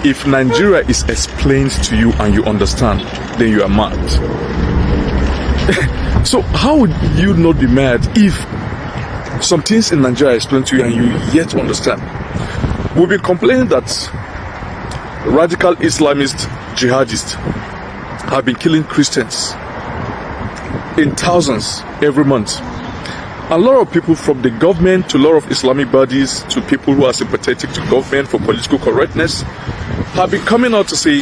If Nigeria is explained to you and you understand, then you are mad. So how would you not be mad if some things in Nigeria are explained to you and you yet understand? We've been complaining that radical Islamist jihadists have been killing Christians in thousands every month. A lot of people, from the government to a lot of Islamic bodies to people who are sympathetic to government for political correctness, have been coming out to say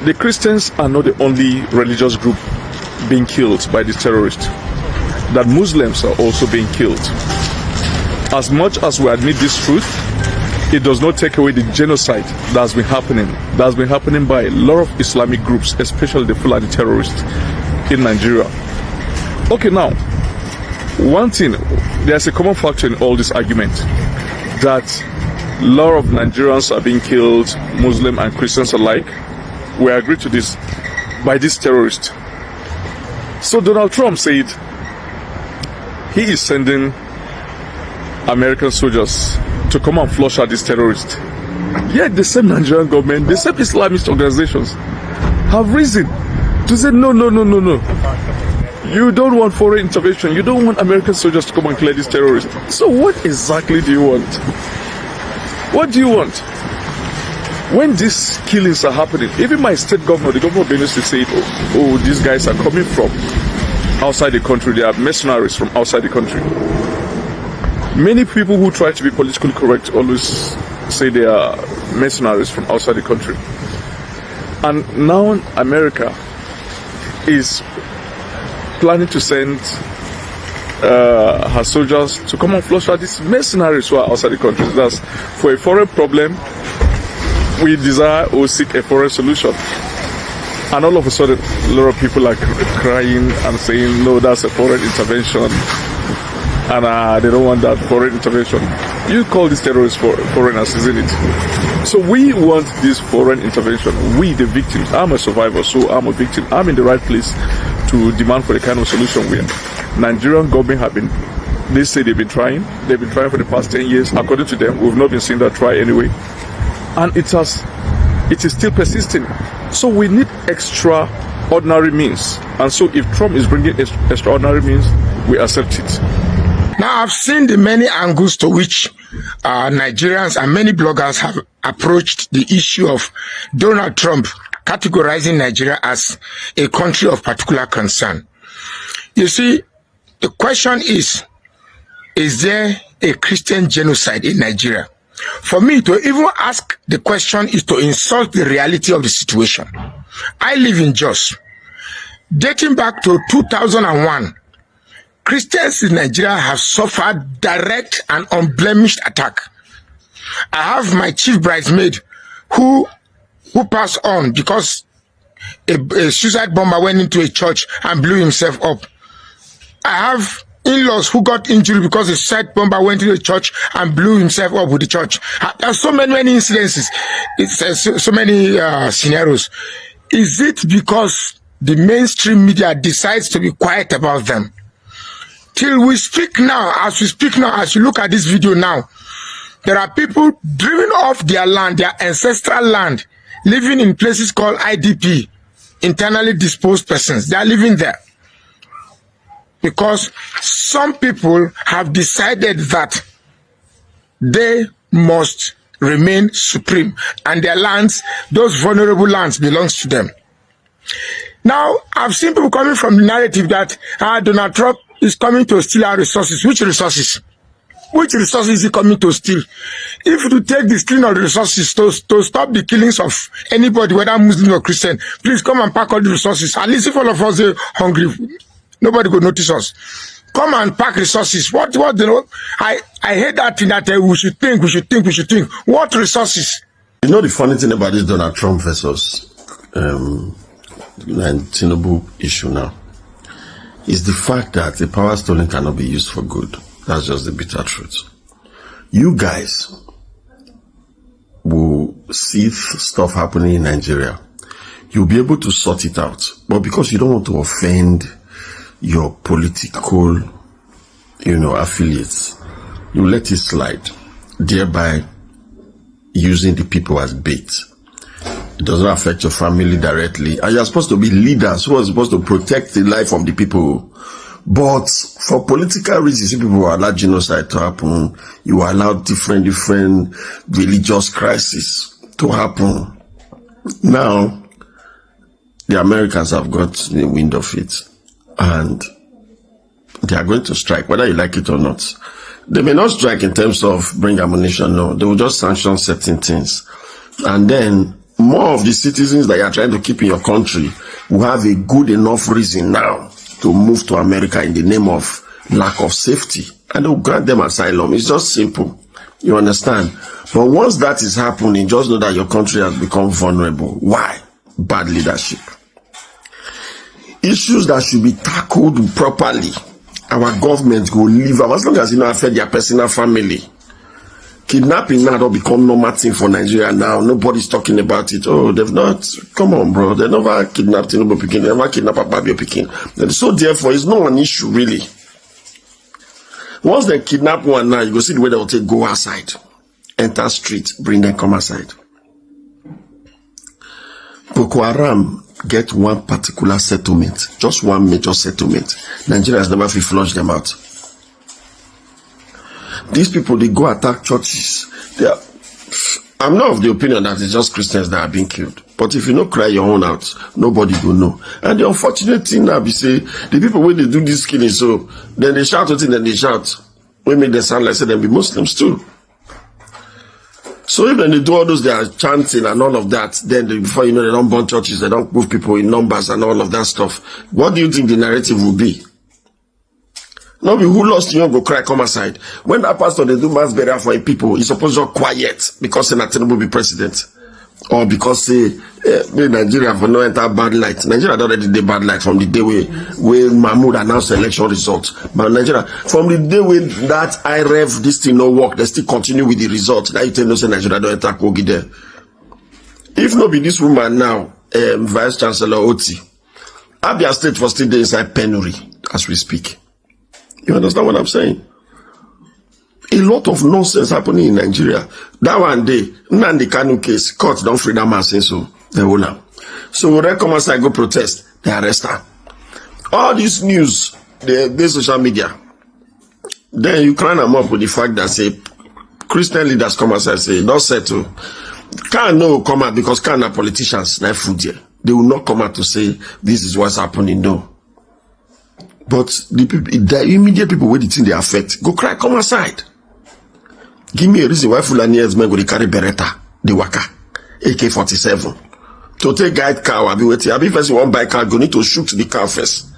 the Christians are not the only religious group being killed by these terrorists, that Muslims are also being killed. As much as we admit this truth, it does not take away the genocide that's been happening by a lot of Islamic groups, especially the Fulani terrorists in Nigeria. Okay, now, one thing, there's a common factor in all this argument, that a lot of Nigerians are being killed, Muslim and Christians alike. We agree to this by these terrorists. So Donald Trump said he is sending American soldiers to come and flush out these terrorists. Yet the same Nigerian government, the same Islamist organizations have risen to say no. You don't want foreign intervention. You don't want American soldiers to come and clear these terrorists. So what exactly do you want? What do you want? When these killings are happening, even my state governor, the governor of Benue State, said, oh, these guys are coming from outside the country. They are mercenaries from outside the country. Many people who try to be politically correct always say they are mercenaries from outside the country. And now America is planning to send her soldiers to come and flush out these mercenaries who are outside the country. That's for a foreign problem. We desire or seek a foreign solution. And all of a sudden, a lot of people are crying and saying, no, that's a foreign intervention. And they don't want that foreign intervention. You call these terrorists foreigners, isn't it? So we want this foreign intervention. We, the victims. I'm a survivor, so I'm a victim. I'm in the right place to demand for the kind of solution we have. Nigerian government have been, they say they've been trying. They've been trying for the past 10 years. According to them, we've not been seeing that try anyway. And it is still persisting. So we need extraordinary means. And so if Trump is bringing extraordinary means, we accept it. Now, I've seen the many angles to which Nigerians and many bloggers have approached the issue of Donald Trump categorizing Nigeria as a country of particular concern. You see, the question is there a Christian genocide in Nigeria? For me, to even ask the question is to insult the reality of the situation. I live in Jos. Dating back to 2001, Christians in Nigeria have suffered direct and unblemished attack. I have my chief bridesmaid who passed on because a suicide bomber went into a church and blew himself up. I have in-laws who got injured because a suicide bomber went into a church and blew himself up with the church. There are so many incidences. It's so many scenarios. Is it because the mainstream media decides to be quiet about them? Till we speak now, as you look at this video now, there are people driven off their land, their ancestral land, living in places called IDP, internally disposed persons. They are living there. Because some people have decided that they must remain supreme and their lands, those vulnerable lands, belongs to them. Now, I've seen people coming from the narrative that Donald Trump is coming to steal our resources. Which resources? Which resources is he coming to steal? If you take the stealing of the resources to stop the killings of anybody, whether Muslim or Christian, please come and pack all the resources. At least if all of us are hungry, nobody will notice us. Come and pack resources. What I hate that thing that we should think. What resources? You know the funny thing about this Donald Trump versus Tinubu issue now is the fact that the power stolen cannot be used for good. That's just the bitter truth. You guys will see stuff happening in Nigeria. You'll be able to sort it out. But because you don't want to offend your political, affiliates, you let it slide, thereby using the people as bait. It doesn't affect your family directly. And you're supposed to be leaders who are supposed to protect the life of the people. But for political reasons, people will allow genocide to happen. You will allow different religious crises to happen. Now, the Americans have got the wind of it. And they are going to strike, whether you like it or not. They may not strike in terms of bring ammunition, no. They will just sanction certain things. And then more of the citizens that you are trying to keep in your country will have a good enough reason now to move to America in the name of lack of safety. And they will grant them asylum. It's just simple. You understand? But once that is happening, just know that your country has become vulnerable. Why? Bad leadership. Issues that should be tackled properly. Our government will leave them as long as affect their personal family. Kidnapping now don't become normal thing for Nigeria now. Nobody's talking about it. Oh, they've not. Come on, bro. They never kidnapped Tinubu Pikin. They never kidnapped Babio Pikin. So therefore, it's not an issue really. Once they kidnap one now, you go see the way they will take go outside, enter street, bring them come outside. Boko Haram get one particular settlement, just one major settlement. Nigeria has never flushed them out. These people, they go attack churches. I'm not of the opinion that it's just Christians that are being killed. But if you don't cry your own out, nobody will know. And the unfortunate thing now be say, the people when they do this killing, so then they shout it and then they shout. We make them sound like say them be Muslims too. So even they do all those, they are chanting and all of that, then before you know, they don't burn churches, they don't move people in numbers and all of that stuff. What do you think the narrative will be? No, be who lost you go cry, come aside. When that pastor they do mass burial for people, he's supposed to be quiet because Tinubu will be president. Or because Nigeria for no enter bad light. Nigeria already did bad light from the day when Mahmoud announced the election results. But Nigeria, from the day when that IREF, this thing no work, they still continue with the results. Now you tell us Nigeria don't enter Kogi there. If not be this woman now, Vice Chancellor Oti, Abia State was still there inside penury as we speak. You understand what I'm saying? A lot of nonsense happening in Nigeria. That one day, Nnamdi Kanu case, court don't free that man since so they will now. So when they come outside go protest, they arrest her. All this news, the social media. Then you climb them up with the fact that say Christian leaders come outside say, don't settle. Can't no come out because can't have politicians like food here. They will not come out to say this is what's happening, no. But the people, the immediate people with the thing they affect, go cry, come outside. Give me a reason why Fulani men go to carry Beretta, the Waka, AK-47. To take guide car, I'll be waiting. I'll be first one buy car, go need to shoot the car first.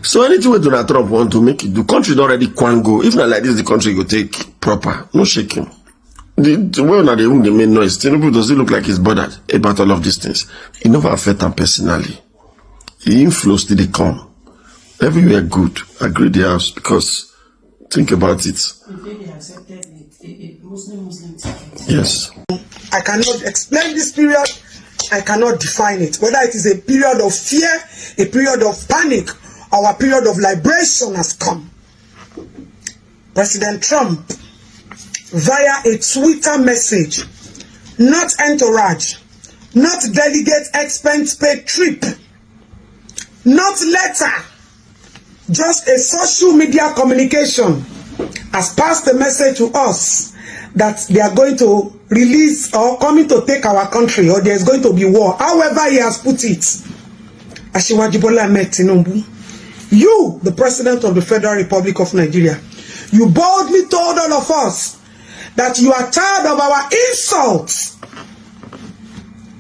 So anything with Donald Trump want to make it, the country already can go. If not like this, the country go take proper. No shaking. The way not even the main noise. Tinubu does it look like he's bothered about all of these things. It never affect him personally. The inflows did they come. Everywhere good. Agree the house because think about it. They accepted a Muslim ticket. Yes. I cannot explain this period. I cannot define it. Whether it is a period of fear, a period of panic, or a period of liberation has come. President Trump, via a Twitter message, not entourage, not delegate expense paid trip, not letter, just a social media communication has passed a message to us that they are going to release or coming to take our country, or there is going to be war. However he has put it, Asiwaju Bola Ahmed Tinubu, you, the President of the Federal Republic of Nigeria, you boldly told all of us that you are tired of our insults,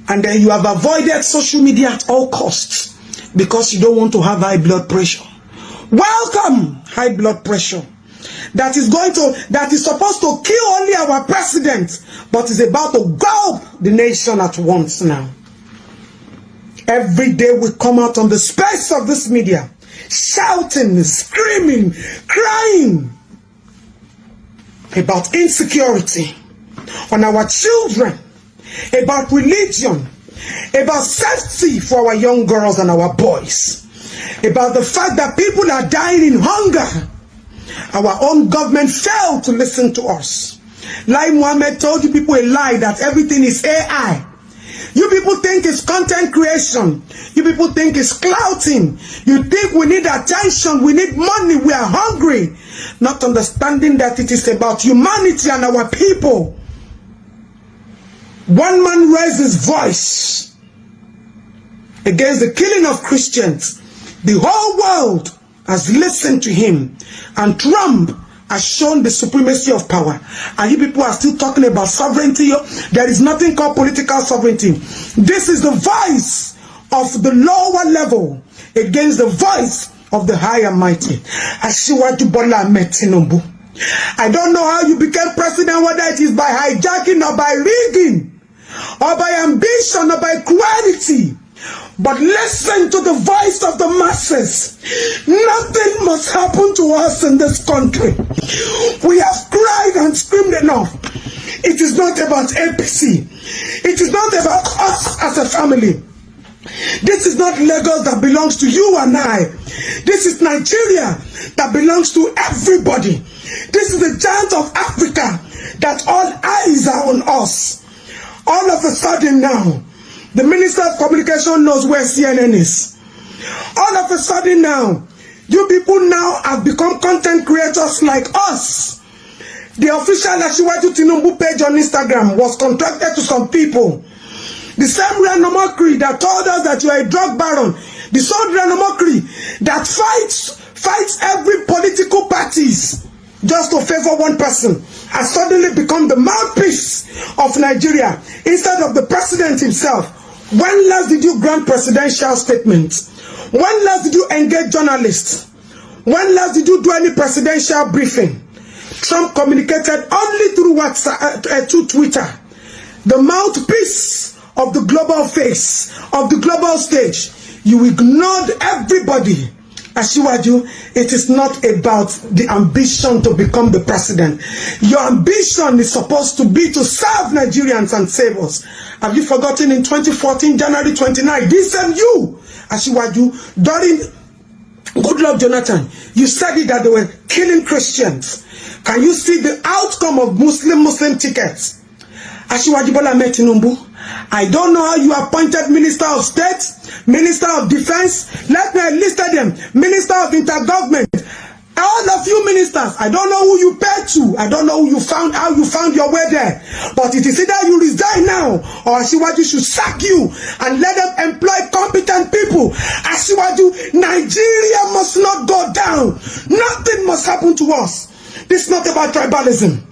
and then you have avoided social media at all costs because you don't want to have high blood pressure. Welcome high blood pressure that is supposed to kill only our president, but is about to gulp the nation at once now. Every day we come out on the space of this media, shouting, screaming, crying about insecurity on our children, about religion, about safety for our young girls and our boys, about the fact that people are dying in hunger. Our own government failed to listen to us. Lai Mohammed told you people a lie that everything is AI. You people think it's content creation. You people think it's clouting. You think we need attention, we need money, we are hungry. Not understanding that it is about humanity and our people. One man raised his voice against the killing of Christians. The whole world has listened to him. And Trump has shown the supremacy of power. And you people are still talking about sovereignty. There is nothing called political sovereignty. This is the voice of the lower level against the voice of the high and mighty. Asiwaju Bola Ahmed Tinubu. I don't know how you became president, whether it is by hijacking or by rigging, or by ambition or by cruelty. But listen to the voice of the masses. Nothing must happen to us in this country. We have cried and screamed enough. It is not about APC. It is not about us as a family. This is not Lagos that belongs to you and I. This is Nigeria that belongs to everybody. This is the giant of Africa that all eyes are on us. All of a sudden now, the Minister of Communication knows where CNN is. All of a sudden now, you people now have become content creators like us. The official Asiwaju Tinubu page on Instagram was contracted to some people. The same Renomokri that told us that you are a drug baron. The same Renomokri that fights every political parties just to favor one person has suddenly become the mouthpiece of Nigeria instead of the president himself. When last did you grant presidential statements? When last did you engage journalists? When last did you do any presidential briefing? Trump communicated only through WhatsApp, through Twitter. The mouthpiece of the global face, of the global stage. You ignored everybody. Asiwaju, it is not about the ambition to become the president. Your ambition is supposed to be to serve Nigerians and save us. Have you forgotten in 2014, January 29, this same you, Asiwaju, during Goodluck Jonathan, you said it that they were killing Christians. Can you see the outcome of Muslim tickets? Asiwaju Bola Ahmed Tinubu, I don't know how you appointed Minister of State, Minister of Defense, let me list them, Minister of Intergovernment, all of you ministers. I don't know who you paid to, I don't know who you found, how you found your way there, but it is either you resign now or Asiwaju should sack you and let them employ competent people. Asiwaju, Nigeria must not go down. Nothing must happen to us. This is not about tribalism.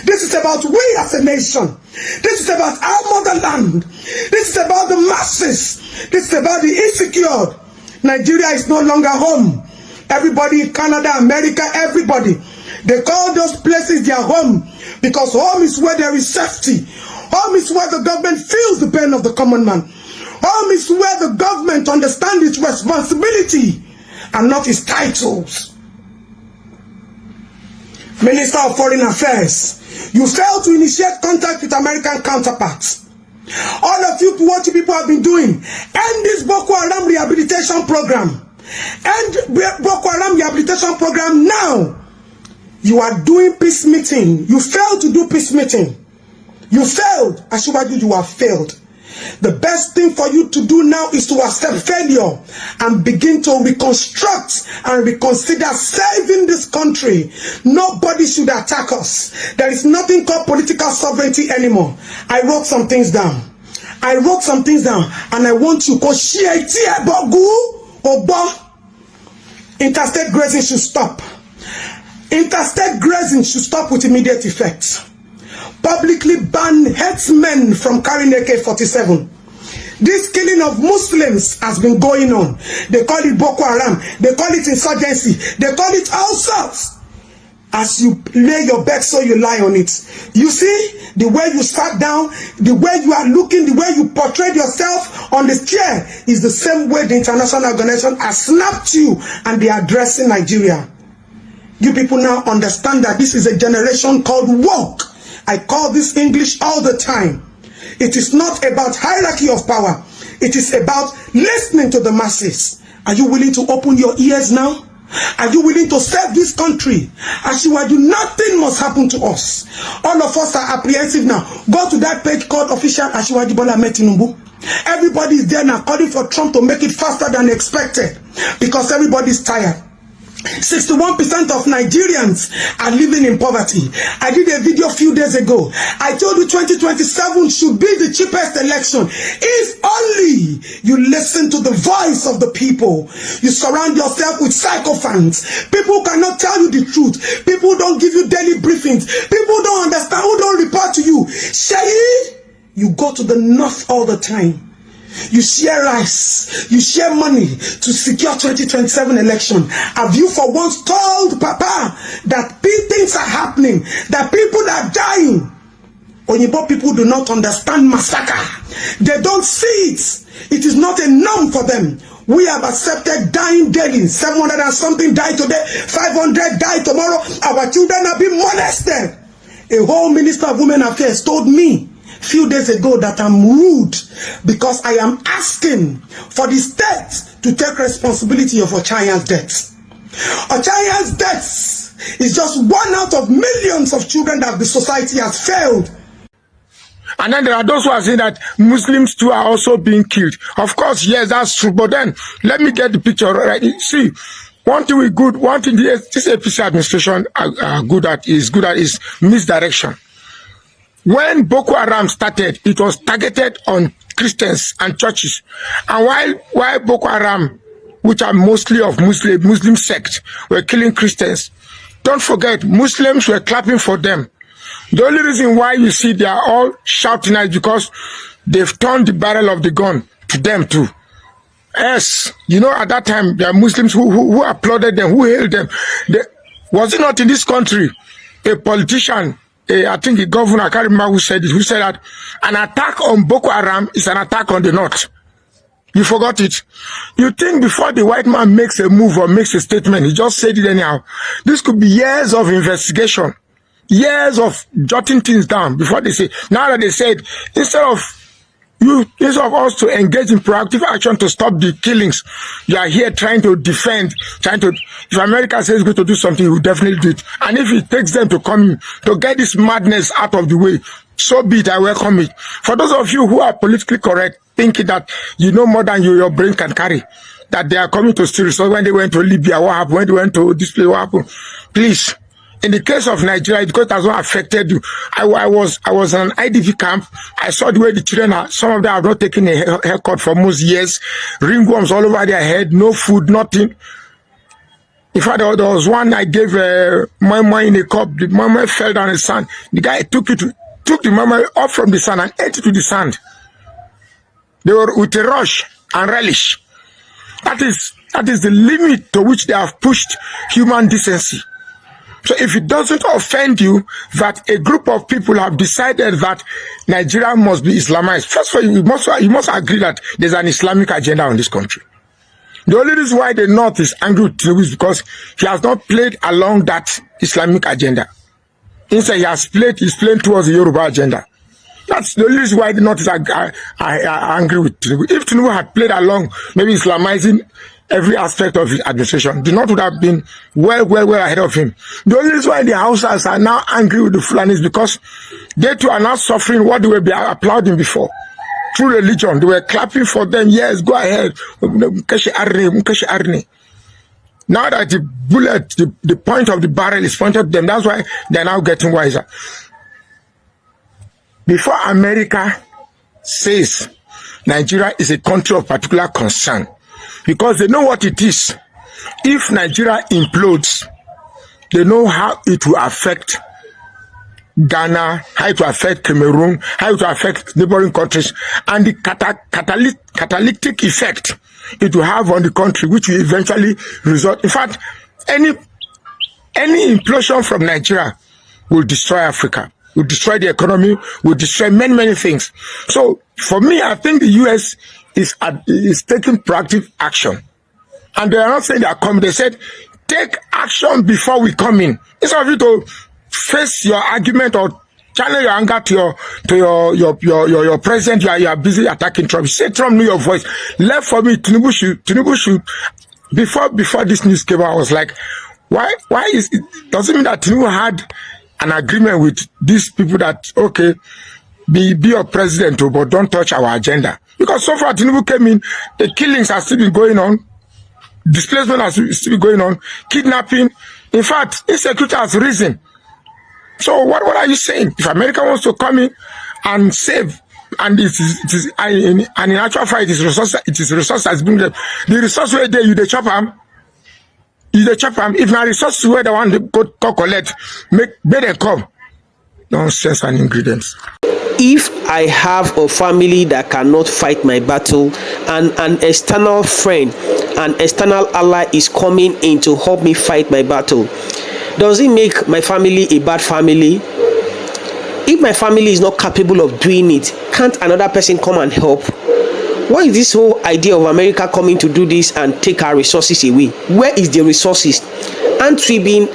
This is about we as a nation. This is about our motherland. This is about the masses. This is about the insecure. Nigeria is no longer home. Everybody in Canada, America, everybody, they call those places their home because home is where there is safety. Home is where the government feels the pain of the common man. Home is where the government understands its responsibility and not its titles. Minister of Foreign Affairs, you failed to initiate contact with American counterparts. All of you, what you people have been doing, end this Boko Haram rehabilitation program. End Boko Haram rehabilitation program now. You are doing peace meeting. You failed to do peace meeting. You failed. Asiwaju, you have failed. The best thing for you to do now is to accept failure and begin to reconstruct and reconsider saving this country. Nobody should attack us. There is nothing called political sovereignty anymore. I wrote some things down. And I want you to share interstate grazing should stop. Interstate grazing should stop with immediate effect. Publicly ban headsmen from carrying AK-47. This killing of Muslims has been going on. They call it Boko Haram. They call it insurgency. They call it all sorts. As you lay your bed, so you lie on it. You see, the way you sat down, the way you are looking, the way you portrayed yourself on the chair is the same way the international organization has snapped you and they are addressing Nigeria. You people now understand that this is a generation called woke. I call this English all the time. It is not about hierarchy of power. It is about listening to the masses. Are you willing to open your ears now? Are you willing to serve this country? Asiwaju, nothing must happen to us. All of us are apprehensive now. Go to that page called Official Asiwaju Bola Ahmed Tinubu. Everybody is there now calling for Trump to make it faster than expected because everybody is tired. 61% of Nigerians are living in poverty. I did a video a few days ago. I told you 2027 should be the cheapest election. If only you listen to the voice of the people. You surround yourself with sycophants. People cannot tell you the truth. People don't give you daily briefings. People don't understand, who don't report to you. Shayi, you go to the north all the time. You share rice, you share money to secure 2027 election. Have you for once told Papa that things are happening, that people are dying? Onyibo people do not understand massacre. They don't see it. It is not a norm for them. We have accepted dying daily. 700 and something die today, 500 die tomorrow. Our children are being molested. A whole Minister of Women Affairs told me few days ago that I'm rude because I am asking for the state to take responsibility of Ochayan's death. Ochayan's death is just one out of millions of children that the society has failed. And then there are those who are saying that Muslims too are also being killed. Of course, yes, that's true. But then let me get the picture right. See, one thing this APC administration are good at is misdirection. When Boko Haram started, it was targeted on Christians and churches. And while Boko Haram, which are mostly of Muslim sect, were killing Christians, don't forget, Muslims were clapping for them. The only reason why you see they are all shouting is because they've turned the barrel of the gun to them too. Yes, you know, at that time, there are Muslims who applauded them, who hailed them. Was it not in this country a politician, I think the governor, I can't remember who said it, who said that an attack on Boko Haram is an attack on the North. You forgot it. You think before the white man makes a move or makes a statement, he just said it anyhow. This could be years of investigation, years of jotting things down before they say. Now that they said, instead of us to engage in proactive action to stop the killings, you are here trying to defend, if America says it's going to do something, you will definitely do it. And if it takes them to come to get this madness out of the way, so be it, I welcome it. For those of you who are politically correct, thinking that you know more than your brain can carry, that they are coming to steal. So when they went to Libya, what happened? When they went to this place, what happened? Please. In the case of Nigeria, because it has not affected you. I was in an IDP camp. I saw the way the children are. Some of them have not taken a haircut for most years. Ringworms all over their head. No food, nothing. In fact, there was one I gave mama in a cup. The mama fell down in the sand. The guy took the mama up from the sand and ate it to the sand. They were with a rush and relish. That is the limit to which they have pushed human decency. So if it doesn't offend you that a group of people have decided that Nigeria must be Islamized, first of all, you must agree that there's an Islamic agenda on this country. The only reason why the North is angry with Tinubu is because he has not played along that Islamic agenda. Instead, he's playing towards the Yoruba agenda. That's the only reason why the North is angry with Tinubu. If Tinubu had played along, maybe Islamizing every aspect of his administration, the North would have been well ahead of him. The only reason why the Hausas are now angry with the Fulanis because they too are now suffering what they were applauding before. Through religion, they were clapping for them. Yes, go ahead. Now that the bullet, the point of the barrel is pointed at them, that's why they're now getting wiser. Before America says Nigeria is a country of particular concern, because they know what it is. If Nigeria implodes, they know how it will affect Ghana, how it will affect Cameroon, how it will affect neighboring countries, and the catalytic effect it will have on the country, which will eventually result. In fact, any implosion from Nigeria will destroy Africa, will destroy the economy, will destroy many things. So for me, I think the US is taking proactive action. And they are not saying they are coming. They said, take action before we come in. Instead of you to face your argument or channel your anger to your president, you are busy attacking Trump. You say Trump knew your voice. Left for me, Tinubu should before this news came out, I was like, why is it? Doesn't mean that Tinubu had an agreement with these people that okay, be your president, but don't touch our agenda. Because so far Tinubu came in, the killings are still been going on, displacement has still been going on, kidnapping. In fact, insecurity has risen. So what are you saying? If America wants to come in and save, and it is in actual fact, it is resource has been there. The resource where there, you the chop them. You the chop them. If not resources where the one they go to collect, make better come. Nonsense and ingredients. If I have a family that cannot fight my battle, and an external friend, an external ally is coming in to help me fight my battle, does it make my family a bad family? If my family is not capable of doing it, can't another person come and help? Why is this whole idea of America coming to do this and take our resources away? Where is the resources? Aren't we being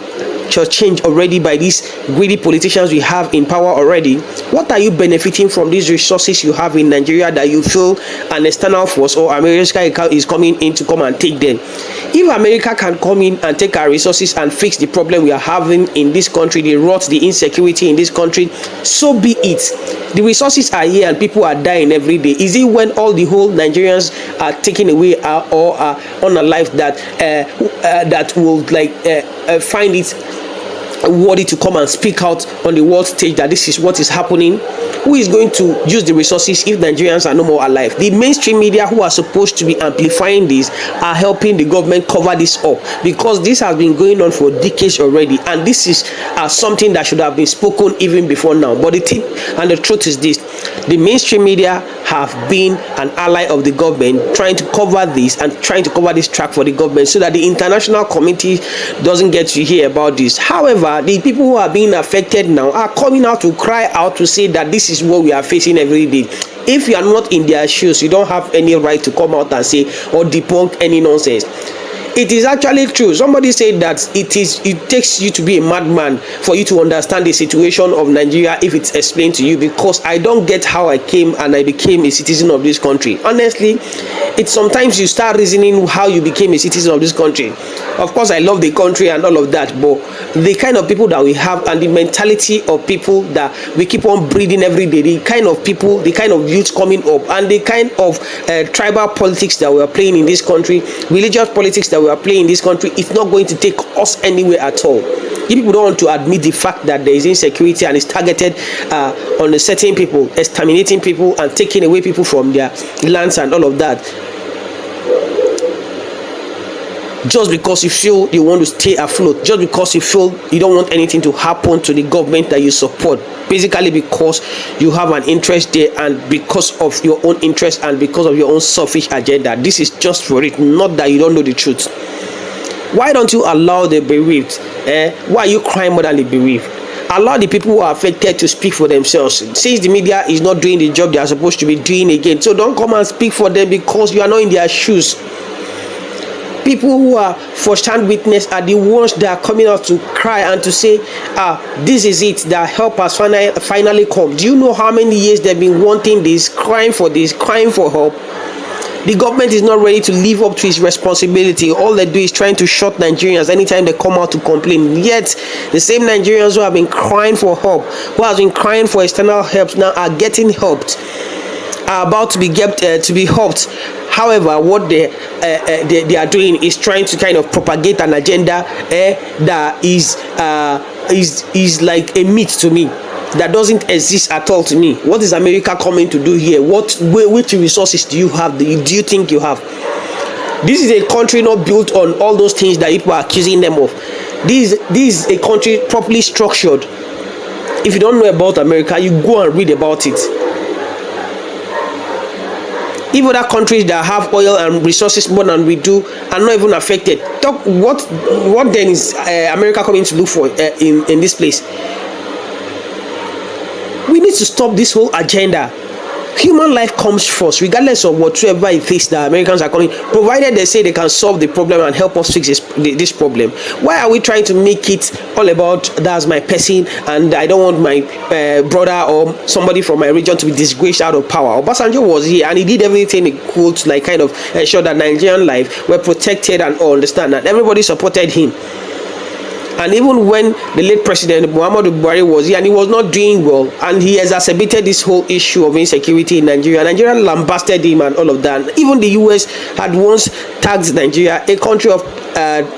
changed already by these greedy politicians we have in power already? What are you benefiting from these resources you have in Nigeria that you feel an external force or America is coming in to come and take them? If America can come in and take our resources and fix the problem we are having in this country, the rot, the insecurity in this country, so be it. The resources are here and people are dying every day. Is it when all the whole Nigerians are taken away or are unalive that will find it worthy to come and speak out on the world stage that this is what is happening? Who is going to use the resources if Nigerians are no more alive? The mainstream media, who are supposed to be amplifying this, are helping the government cover this up, because this has been going on for decades already, and this is something that should have been spoken even before now. But the thing and the truth is this: the mainstream media have been an ally of the government, trying to cover this and trying to cover this track for the government so that the international community doesn't get to hear about this. However, the people who are being affected now are coming out to cry out to say that this is what we are facing every day. If you are not in their shoes, you don't have any right to come out and say or debunk any nonsense. It is actually true. Somebody said that it takes you to be a madman for you to understand the situation of Nigeria if it's explained to you, because I don't get how I came and I became a citizen of this country. Honestly, it's sometimes you start reasoning how you became a citizen of this country. Of course, I love the country and all of that, but the kind of people that we have and the mentality of people that we keep on breeding every day, the kind of people, the kind of youth coming up, and the kind of tribal politics that we are playing in this country, religious politics that we are playing in this country, it's not going to take us anywhere at all. If people don't want to admit the fact that there is insecurity and it's targeted on certain people, exterminating people and taking away people from their lands and all of that, just because you feel you want to stay afloat, just because you feel you don't want anything to happen to the government that you support, basically because you have an interest there and because of your own interest and because of your own selfish agenda. This is just for it, not that you don't know the truth. Why don't you allow the bereaved? Why are you crying more than the bereaved? Allow the people who are affected to speak for themselves. Since the media is not doing the job they are supposed to be doing again, so don't come and speak for them because you are not in their shoes. People who are first-hand witness are the ones that are coming out to cry and to say, this is it, that help us finally come. Do you know how many years they've been wanting this, crying for help? The government is not ready to live up to its responsibility. All they do is trying to shut Nigerians anytime they come out to complain. Yet, the same Nigerians who have been crying for help, who have been crying for external help, now are getting helped, are about to be helped. However, what they are doing is trying to kind of propagate an agenda that is like a myth to me, that doesn't exist at all to me. What is America coming to do here? Which resources do you have? Do you think you have? This is a country not built on all those things that people are accusing them of. This is a country properly structured. If you don't know about America, you go and read about it. If other countries that have oil and resources more than we do are not even affected, what then is America coming to look for in this place? We need to stop this whole agenda. Human life comes first, regardless of whatsoever it is that Americans are calling, provided they say they can solve the problem and help us fix this problem. Why are we trying to make it all about that's my person and I don't want my brother or somebody from my region to be disgraced out of power? Obasanjo was here and he did everything he could to like kind of ensure that Nigerian life were protected and all, understand that everybody supported him. And even when the late president Muhammadu Buhari was here and he was not doing well, and he exacerbated this whole issue of insecurity in Nigeria, Nigeria lambasted him and all of that. Even the US had once tagged Nigeria a country of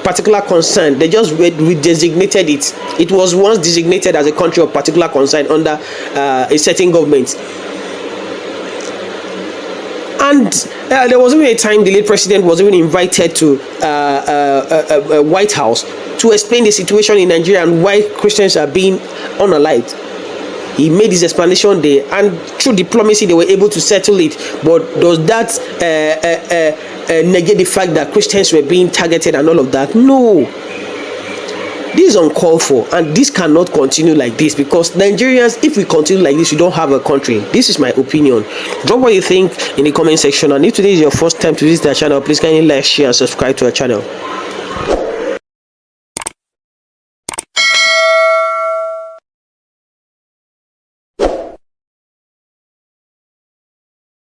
particular concern. They just designated it. It was once designated as a country of particular concern under a certain government. And there was even a time the late president was even invited to White House to explain the situation in Nigeria and why Christians are being unalived. He made his explanation there, and through diplomacy they were able to settle it. But does that negate the fact that Christians were being targeted and all of that? No. This is uncalled for, and this cannot continue like this, because Nigerians, if we continue like this, we don't have a country. This is my opinion. Drop what you think in the comment section, and if today is your first time to visit our channel, please kindly like, share and subscribe to our channel.